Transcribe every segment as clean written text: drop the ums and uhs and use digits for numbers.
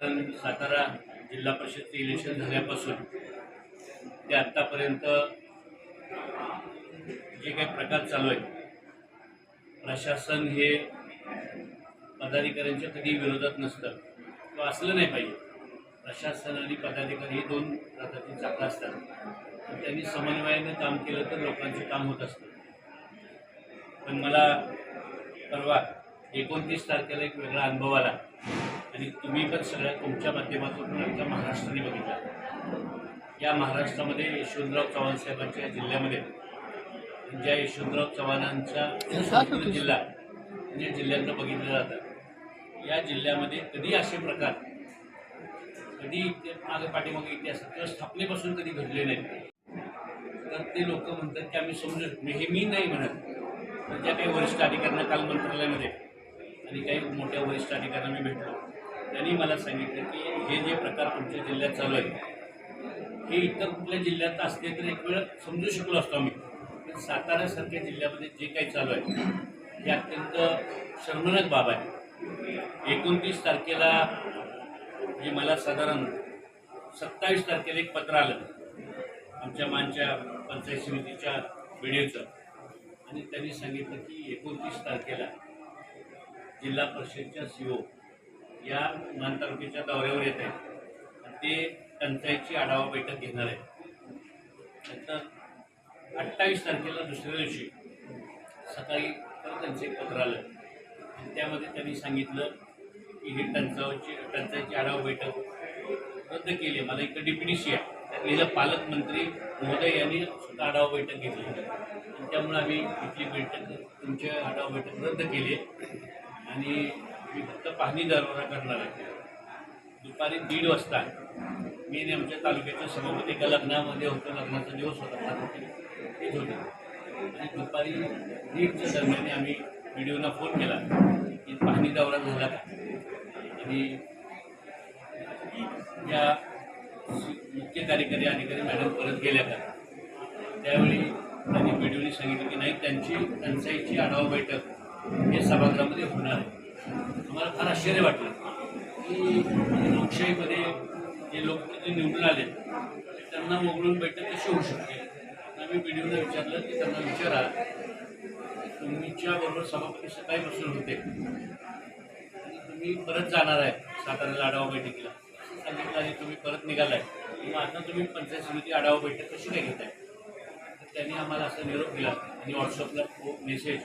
कारण सातारा जिल्हा परिषदचे इलेक्शन झाल्यापासून ते आत्तापर्यंत जे काही प्रकार चालू आहे, प्रशासन हे पदाधिकाऱ्यांच्या कधी विरोधात नसतं किंवा असलं नाही पाहिजे. प्रशासन आणि पदाधिकारी हे दोन प्रकारची चाकं असतात. तर त्यांनी समन्वयाने काम केलं तर लोकांचे काम होत असतं. पण मला परवा 29 तारखेला एक वेगळा अनुभव आला आणि तुम्ही पण सगळ्या तुमच्या माध्यमातून आमच्या महाराष्ट्राने बघितला. या महाराष्ट्रामध्ये यशवंतराव चव्हाण साहेबांच्या जिल्ह्यामध्ये ज्या यशवंतराव चव्हाणांचा जिल्हा या जिल्ह्यांना बघितलं जातं, या जिल्ह्यामध्ये कधी असे प्रकार कधी मागे पाठीमागे इतिहासात किंवा स्थापनेपासून कधी घडले नाही. तर ते लोक म्हणतात की आम्ही समजून, हे मी नाही म्हणत, पण ज्या काही वरिष्ठ अधिकाऱ्यांना काल मंत्रालयामध्ये आणि काही मोठ्या वरिष्ठ अधिकाऱ्यांना मी भेटलो, त्यांनी मला सांगितलं की हे जे प्रकार तुमच्या जिल्ह्यात चालू आहे हे इतर कुठल्या जिल्ह्यात असते तर एक वेळ समजू शकलो असतो आम्ही. पण साताऱ्यासारख्या जिल्ह्यामध्ये जे काही चालू आहे हे अत्यंत शर्मनाक बाब आहे. 29 तारखेला म्हणजे मला साधारण 27 तारखेला एक पत्र आलं आमच्या मानच्या पंचायत समितीच्या व्हिडिओचं, आणि त्यांनी सांगितलं की 29 तारखेला जिल्हा परिषदच्या CO या मान तालुक्याच्या दौऱ्यावर येत आहेत आणि ते टंचाईची आढावा बैठक घेणार आहे. नंतर 28 तारखेला दुसऱ्या दिवशी सकाळी तर त्यांचं एक पत्र आलं आणि त्यामध्ये त्यांनी सांगितलं की ही टंचाईची आढावा बैठक रद्द केली. मला एक DPDC आहे, त्यात लिहिलं पालकमंत्री महोदय यांनी सुद्धा आढावा बैठक घेतली आणि त्यामुळे आम्ही इथली बैठक तुमची आढावा बैठक रद्द केली आणि मी फक्त पाहणी दौरा करणार आहे. दुपारी 1:30 वाजता मी आणि आमच्या तालुक्याच्या सभापती एका लग्नामध्ये होतो, लग्नाचा दिवस होता, तेच होते आणि दुपारी 1:30च्या दरम्यान आम्ही व्हिडिओना फोन केला की पाहणी दौरा झाला का, आणि या मुख्य कार्यकारी अधिकारी मॅडम परत गेल्या का. त्यावेळी त्यांनी व्हिडिओनी सांगितलं की नाही, त्यांची टंचाईची आढावा बैठक हे सभागृहामध्ये होणार आहे. आम्हाला फार आश्चर्य वाटलं की लोकशाहीमध्ये जे लोकप्रतिनिधी निवडून आले त्यांना वगळून बैठक कशी होऊ शकते. आम्ही व्हिडिओला विचारलं की त्यांना विचारा, तुमच्याबरोबर सभापती सकाळीपासून होते आणि तुम्ही परत जाणार आहे साताऱ्याला आढावा बैठकीला सांगितलं आणि तुम्ही परत निघालाय, मग आता तुम्ही पंचायत समिती आढावा बैठक कशी काय घेताय. तर त्यांनी आम्हाला असा निरोप दिला आणि व्हॉट्सअपला मेसेज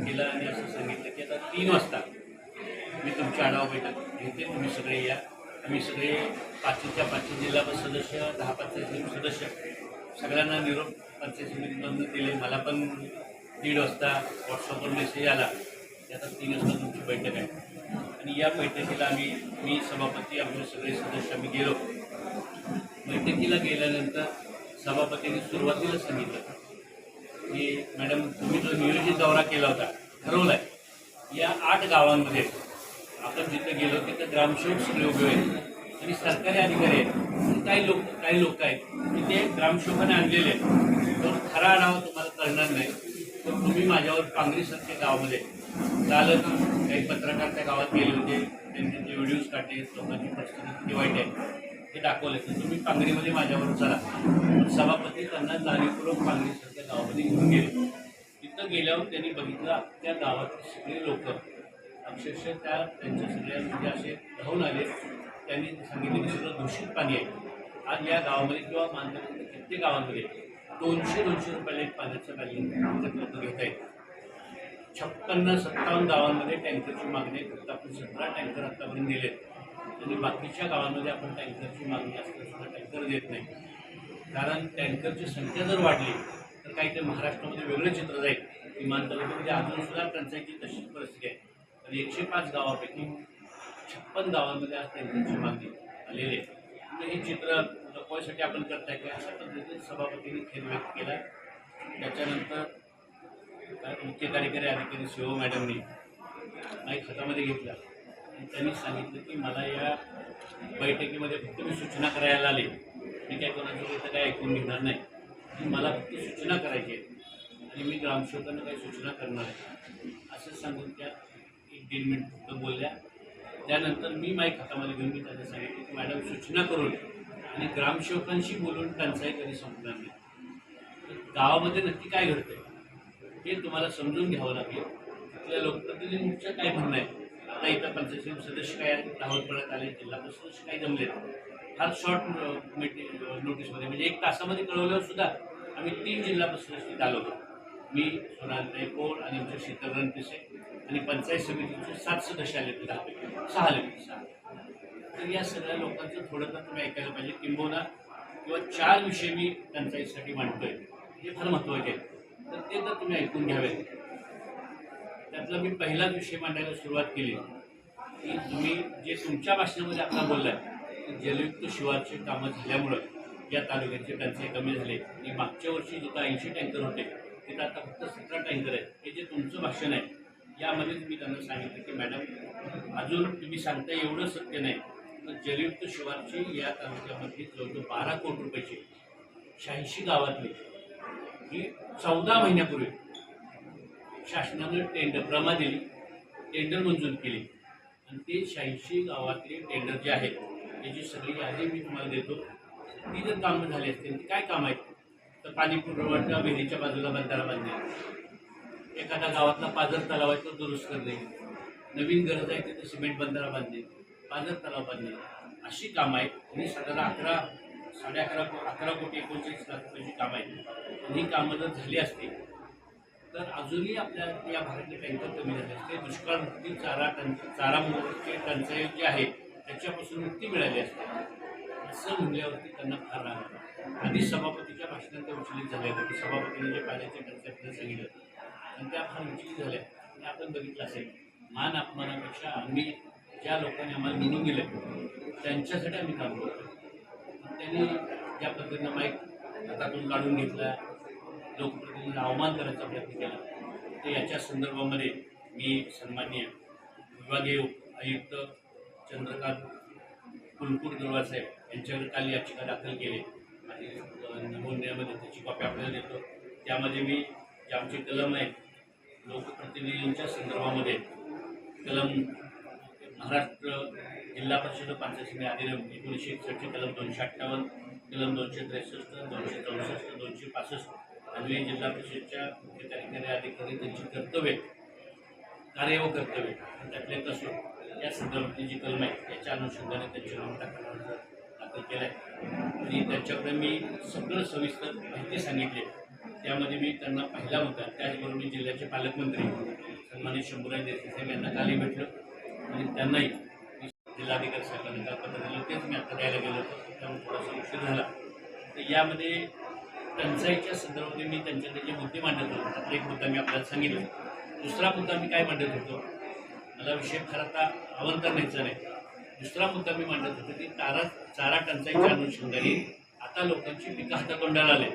केला आणि असं सांगितलं की आता 3 वाजता मी तुमची आढावा बैठक घेते, तुम्ही सगळे या. आम्ही सगळे 5 जिल्हा सदस्य, 10 पंचायत समिती सदस्य सगळ्यांना निरोप पंचायत समितीमधून दिले. मला पण 1:30 वाजता व्हॉट्सअपवर मेसेज आला की आता 3 वाजता तुमची बैठक आहे. आणि या बैठकीला मी सभापती, आमचे सगळे सदस्य आम्ही गेलो. बैठकीला गेल्यानंतर सभापतींनी सुरुवातीला सांगितलं की मॅडम, तुम्ही जो नियोजित दौरा केला होता, ठरवला आहे, या 8 गावांमध्ये आपण जिथं गेलो तिथं ग्रामसेवक सगळे उभे आहेत आणि सरकारी अधिकारी आहेत. काही लोक आहेत की ते ग्रामसेवकाने आणलेले आहेत. तो खरा आढावा तुम्हाला कळणार नाही. तर तुम्ही माझ्यावर पांगरीसारख्या गावामध्ये झालं की काही पत्रकार त्या गावात गेले होते, त्यांचे ते व्हिडिओज काढले, लोकांची परिस्थिती किती वाईट आहे हे दाखवले, तर तुम्ही पांगरीमध्ये माझ्यावर चला. पण सभापती त्यांना जाणीवपूर्वक पांगरीसारख्या गावामध्ये घेऊन गेले. तिथं गेल्यावर त्यांनी बघितलं त्या गावातले सगळे लोक अक्षरशः त्यांच्या सगळ्या म्हणजे असे धावून आले. त्यांनी सांगितले की सगळं दूषित पाणी आहे. आज या गावामध्ये किंवा मानताना कित्येक गावांमध्ये 200-200 रुपयाला एक पाण्याचं बॅलन्स लोक घेत आहेत. 56-57 गावांमध्ये टँकरची मागणी आहे. फक्त आपण 17 टँकर आत्तापर्यंत दिलेत आणि बाकीच्या गावांमध्ये आपण टँकरची मागणी असताना सुद्धा टँकर देत नाही. कारण टँकरची संख्या जर वाढली तर काही ते महाराष्ट्रामध्ये वेगळं चित्र जाईल. विमान तालुक्यामध्ये अजूनसुद्धा टंचाईची तशीच परिस्थिती आहे. तर 105 गावापैकी 56 गावांमध्ये आज टँकरची मागणी आलेली आहे. म्हणजे हे चित्र लपवायसाठी आपण करताय की अशा पद्धतीने सभापतींनी खेद व्यक्त केला. त्याच्यानंतर मुख्य कार्यकारी अधिकारी CO मॅडमनी माईक हातामध्ये घेतला आणि त्यांनी सांगितलं की मला या बैठकीमध्ये फक्त मी सूचना करायला आले, मी काय कोणाचं इथं काय ऐकून घेणार नाही, मला फक्त सूचना करायची आहे आणि मी ग्रामसेवकांना काही सूचना करणार आहे असं सांगून त्या 1-1.5 मिनिट फक्त बोलल्या त्यानंतर मी माईक हातामध्ये घेऊन मी त्यांना सांगितलं की मॅडम सूचना करून आणि ग्रामसेवकांशी बोलून टंचाई कधी संपणार नाही. तर गावामध्ये नक्की काय घडतंय हे तुम्हाला समजून घ्यावं लागेल. तिथल्या लोकप्रतिनिधींचं काय म्हणणं आहे. आता इथं पंचायत सदस्य काय दाखवत पडत आले, जिल्हा परिषद काही जमले फार शॉर्ट नोटीसमध्ये म्हणजे 1 तासामध्ये कळवल्यावर सुद्धा आम्ही 3 जिल्हा परिषद आलो. मी सोनाली कोड आणि आमचे शीतल रणपिसे आणि पंचायत समितीचे 7 सदस्य आले होते, 6 आले होते 6. तर या सगळ्या लोकांचं थोडं तर तुम्ही ऐकायला पाहिजे. किंबहुना किंवा 4 विषय मी पंचायतीसाठी मांडतोय, हे फार महत्त्वाचे आहेत. तर ते तर तुम्ही ऐकून घ्यावेत. त्यातला मी पहिलाच विषय मांडायला सुरुवात केली की तुम्ही जे तुमच्या भाषणामध्ये आता बोललाय की जलयुक्त शिवारची कामं झाल्यामुळं या तालुक्याचे टंचाई कमी झाले आणि मागच्या वर्षी जिथं 80 टँकर होते तिथं आता फक्त 17 टँकर आहेत. हे जे तुमचं भाषण आहे यामध्येच मी त्यांना सांगितलं की मॅडम अजून तुम्ही सांगता एवढं सत्य नाही, तर जलयुक्त शिवारची या तालुक्यामध्ये जवळजवळ 12 कोटी रुपयाची 86 गावातली ही 14 महिन्यापूर्वी शासनानं प्रमा दिली, टेंडर मंजूर केली आणि ते 86 गावातले टेंडर जे आहेत त्याची सगळी यादी मी तुम्हाला देतो. ती जर कामं झाली असतील ती काय काम आहेत, तर पाणी पुरवठा विहिरीच्या बाजूला बंधारा बांधणे, एखाद्या गावातला पाझर तलाव आहे तो दुरुस्त करणे, नवीन गरज आहे तिथे सिमेंट बंधारा बांधणे, पाझर तलाव बांधणे, अशी कामं आहेत. आणि साधारण 11 कोटी 39 लाख रुपयाची कामं आहेत. आणि ही कामं जर झाली असती तर अजूनही आपल्या या भागातले टँकर कमी झाले असते. दुष्काळमुक्ती चारामुक्ती टंचाई जी आहे त्याच्यापासून मुक्ती मिळाली असते. असं म्हणल्यावरती त्यांना फार राग आला. आधी सभापतीच्या भाषणात त्या विचलित झाल्या होत्या. सभापतीने जे पाण्याच्या टंचाईबद्दल सांगितलं आणि त्या फार विचलित झाल्या. आणि आपण बघितलं असेल मान अपमानापेक्षा आम्ही ज्या लोकांनी आम्हाला निवडून दिलं त्यांच्यासाठी आम्ही काम करतो. त्यांनी ज्या पद्धतीनं माईक हातातून काढून घेतला, लोकप्रतिनिधींना अवमान करायचा प्रयत्न केला, तर याच्या संदर्भामध्ये मी सन्माननीय विभागीय आयुक्त चंद्रकांत कुलकुर्दुर्वा साहेब यांच्याकडे काल याचिका दाखल केली आणि नमुन्यामध्ये त्याची कॉपी आपल्याला देतो. त्यामध्ये मी जे आमचे कलम आहेत लोकप्रतिनिधींच्या संदर्भामध्ये कलम महाराष्ट्र जिल्हा परिषद पंचायत समिती अधिनियम 1961 कलम 258, कलम 263, 264, 265 आणि जिल्हा परिषदच्या मुख्य कार्यकारी अधिकारी त्यांची कार्य व कर्तव्य त्यातले कसं या संदर्भातली जी कलम आहे याच्या अनुषंगाने त्यांचे नाव दाखल केलं आहे. आणि त्यांच्याकडे मी सगळं सविस्तर माहिती सांगितली. त्यामध्ये मी त्यांना पहिला मुद्दा, त्याचबरोबर मी जिल्ह्याचे पालकमंत्री सन्मानित शंभूराज देसाई साहेब यांना कालही भेटलो आणि त्यांनाही जिल्हाधिकारी साहेबांना काल पत्र दिलं. तेच मी आता द्यायला गेलो होतो, त्यामुळे थोडासा उशीर झाला. तर यामध्ये टंचाईच्या संदर्भामध्ये मी त्यांच्याकडे जे मुद्दे मांडत होतो त्यातला एक मुद्दा मी आपल्याला सांगितलं. दुसरा मुद्दा मी काय मांडत होतो, मला विषय फार आता अवंतर न्यायचा नाही. दुसरा मुद्दा मी मांडत होतो की चारा टंचाईच्या अनुषंगाने आता लोकांची पिकं हातातोंडाला आले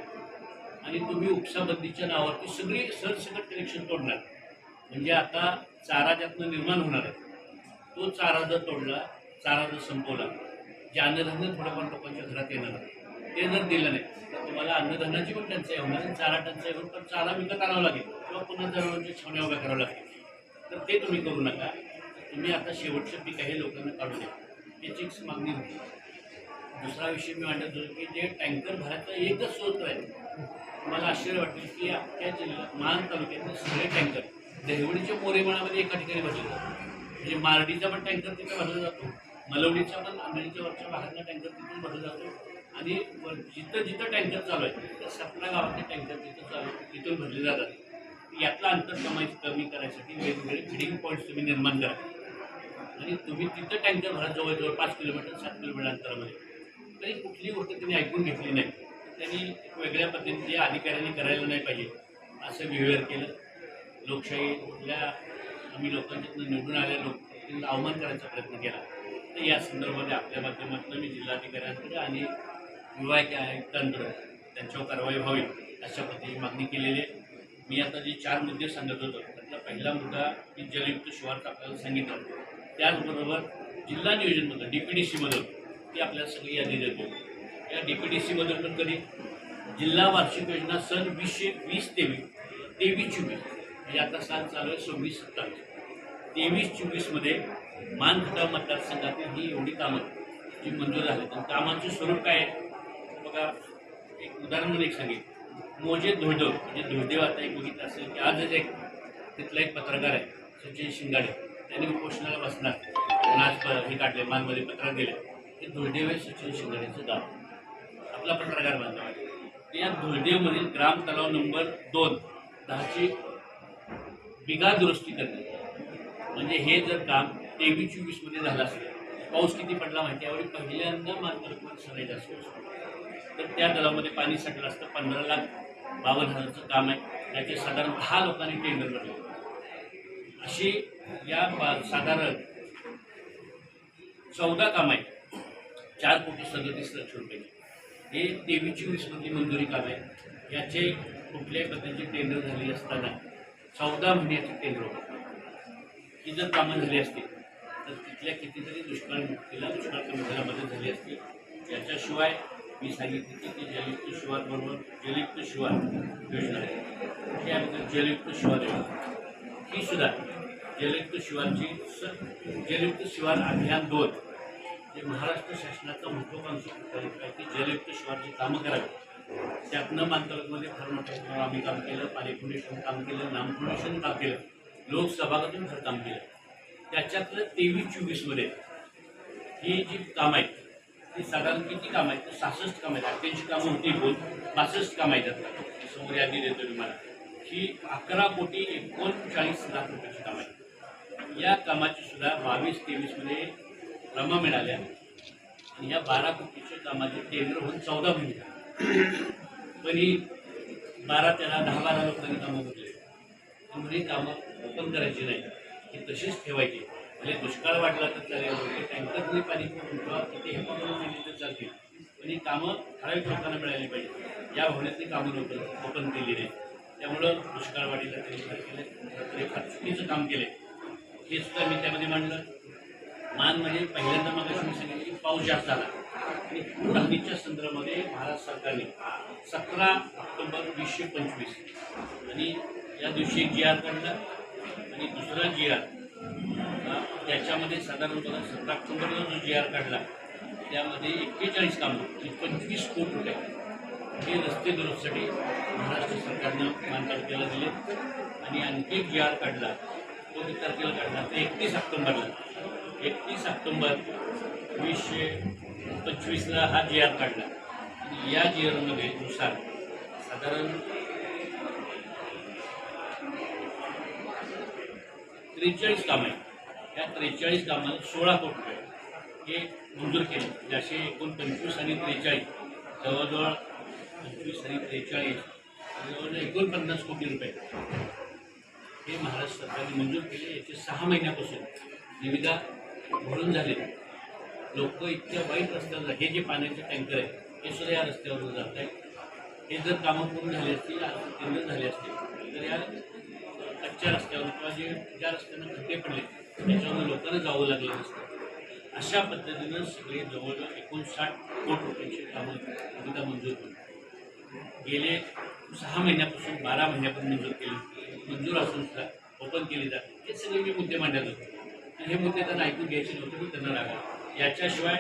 आणि तुम्ही उपसाबंदीच्या नावावरती सगळी सरसकट कनेक्शन तोडणार. म्हणजे आता चारा ज्यातनं निर्माण होणार आहे तो चारा जर तोडला, चारा जर संपवला, जे अन्नधान्य थोडंफार लोकांच्या घरात येणार ते जर दिलं नाही तर तुम्हाला अन्नधान्याची पण टंचाई होणार आणि चारा टंचाई होऊन पण चारा विकत आणावा लागेल किंवा पुन्हा जनावरांच्या छावण्या उभ्या कराव्या लागतील. तर ते तुम्ही करू नका. तुम्ही आता शेवटचं पीक आहे लोकांना काढू द्या, याची एक मागणी होती. दुसरा विषय मी मांडत होतो की जे टँकर भरायचा एकच स्रोत आहे. मला आश्चर्य वाटेल की अख्ख्या जिल्ह्यात मान तालुक्यातले सगळे टँकर दहिवडीच्या मोरेमाळामध्ये एका ठिकाणी भरले जातात. म्हणजे मारडीचा पण टँकर तिथे भरला जातो, मलवडीचा पण आंधळीच्या वरच्या भागातला टँकर तिथून भरला जातो आणि जिथं जिथं टँकर चालू आहे त्या 17 गावातले टँकर तिथं चालू तिथून भरले जातात. यातला अंतर कमी करायसाठी वेगवेगळे फिडिंग पॉईंट्स तुम्ही निर्माण करा आणि तुम्ही तिथं टँकर भरा जवळजवळ 5 किलोमीटर 7 किलोमीटर अंतरामध्ये. तरी कुठली गोष्ट त्यांनी ऐकून घेतली नाही. त्यांनी वेगळ्या पद्धतीने अधिकाऱ्यांनी करायला नाही पाहिजे असं बिहेवियर केलं. लोकशाहीतल्या आम्ही लोकांच्यातून निवडून आलेल्या लोकांना अवमान करायचा प्रयत्न केला. तर या संदर्भामध्ये आपल्या माध्यमातून मी जिल्हाधिकाऱ्यांकडे आणि विभागीय आयुक्तांकडे त्यांच्यावर कारवाई व्हावी अशा पद्धतीची मागणी केलेली आहे. मी आता जे 4 मुद्दे सांगत होतो त्यातला पहिला मुद्दा की जलयुक्त शिवारचा आपल्याला सांगितलं. त्याचबरोबर जिल्हा नियोजनमधून DPDCमधून ती आपल्याला सगळी यादी देतो. या DPDCमधून पण कधी जिल्हा वार्षिक योजना सन 2023-24 म्हणजे आता साल चालू आहे 26-27. 23-24मध्ये मान खटाव मतदारसंघातील ही एवढी कामं जी मंजूर झाली आणि कामांचं स्वरूप काय आहे बघा. एक उदाहरण म्हणून एक सांगेन. मोजे धुळदेव म्हणजे धुळदेव आता एक बघितलं असेल की आजच एक तिथला एक पत्रकार आहे सचिन शिंगाडे, त्यांनी उपोषणाला बसणार आणि आज हे काढले मानमध्ये पत्रक दिले. हे धुळदेव आहे सचिन शिंगाडेचं गाव, आपला पत्रकार बांधव आहे. या धुळदेवमधील ग्राम तलाव नंबर 2 10ची बिघा दुरुस्ती करणे म्हणजे हे जर काम 23-24 मध्ये झालं असेल, पाऊस किती पडला माहिती यावेळी पहिल्यांदा मानकरत्न सरायचं असेल तर त्या तलावामध्ये पाणी साठलं असतं. 15,52,000चं काम आहे. त्याचे साधारण 10 लोकांनी टेंडर भरले. अशी या साधारण 14 काम आहे. 4,37,00,00,000 रुपये हे 23-24 मधली मंजुरी काम आहे. याचे कुठल्याही पद्धतीचे टेंडर झाले असताना 14 महिन्याचे टेंडर होते. ही जर कामं झाली असतील तर तिथल्या कितीतरी दुष्काळ कमी झाला मदत झाली असती. याच्याशिवाय मी सांगितले की जलयुक्त शिवार बरोबर जलयुक्त शिवार योजना आहे. त्याबद्दल जलयुक्त शिवार योजना ही सुद्धा जलयुक्त शिवार अभियान 2 जे महाराष्ट्र शासनाचा महत्त्वाकांक्षी प्रकल्प आहे की जलयुक्त शिवारची कामं करावी. त्यातनं मानतालुक्यामध्ये फार मोठ्या आम्ही काम केलं, पाणी फाउंडेशन काम केलं, नाम फाउंडेशन काम केलं, लोकसभागातून फार काम केलं. त्याच्यातलं 23-24 मध्ये ही जी कामं आहेत ती साधारण किती काम आहेत तर 66 कामं आहेत. 88 कामं होती बोल 62 कामं आहेत. त्यातला समोर यादी देतो मी मला ही 11,39,00,000 रुपयाची कामं आहेत. या कामाची सुद्धा 22-23 मध्ये रमा मिळाल्या आणि या 12 कोटीच्या कामाचे टेंडर होऊन 14 महिने पण ही 12-13 10-12 लोकांनी कामं घेतले. त्यामुळे कामं ओपन करायची नाही, ही तशीच ठेवायची. म्हणजे दुष्काळ वाढला तर चालेल, टँकरने पाणी किंवा किती हे पकडून दिली तर चालतील, पण ही कामं ठराविक लोकांना मिळाली पाहिजे. या भावनेतली कामं ओपन केली नाही. त्यामुळं दुष्काळ वाढीला त्यांनी फार केले, फार चुकीचं काम केले. हे सुद्धा मी त्यामध्ये मांडलं. मान म्हणजे पहिल्यांदा मग मी सांगितलं की पाऊस जास्त झाला आणि पूर हमीच्या संदर्भामध्ये महाराष्ट्र सरकारने 17 ऑक्टोबर 2025 आणि या दिवशी एक GR काढला आणि दुसरा GR त्याच्यामध्ये साधारणतः 17 ऑक्टोबरला जो GR काढला त्यामध्ये 41 कामं आणि 25 कोटी रुपये हे रस्ते दुरुस्तीसाठी महाराष्ट्र सरकारनं मान तालुक्याला दिले. आणि आणखी एक GR काढला तो किती तारखेला काढला तर 31 ऑक्टोबरला 31 ऑक्टोबर 2025ला हा GR काढला. आणि या GRमध्ये नुसार साधारण 43 कामं आहेत. या 43 कामाला 16 कोटी रुपये हे मंजूर केले. म्हणजे असे एकूण 25 आणि 43 जवळजवळ 25 आणि 43 जवळजवळ 49 कोटी रुपये हे महाराष्ट्र सरकारने मंजूर केले. याचे 6 महिन्यापासून निविदा भरून झाले. लोक इतक्या वाईट रस्त्यावर हे जे पाण्याचे टँकर आहे हे सुद्धा या रस्त्यावर जात आहे. हे जर कामं पूर्ण झाली असतील केंद्र झाले असतील तर या कच्च्या रस्त्यावर किंवा ज्या रस्त्यांना खड्डे पडले त्याच्यावर लोकांना जावं लागलं नसतं. अशा पद्धतीनं सगळे जवळजवळ 59 कोटी रुपयांची कामं निविदा मंजूर केली. गेले 6 महिन्यापासून 12 महिन्यापासून मंजूर असून सुद्धा ओपन केली जाते. हे सगळे मी मुद्दे मांडत होते. हे मुद्दे त्यांना ऐकून घ्यायचे नव्हते, पण त्यांना रागा. याच्याशिवाय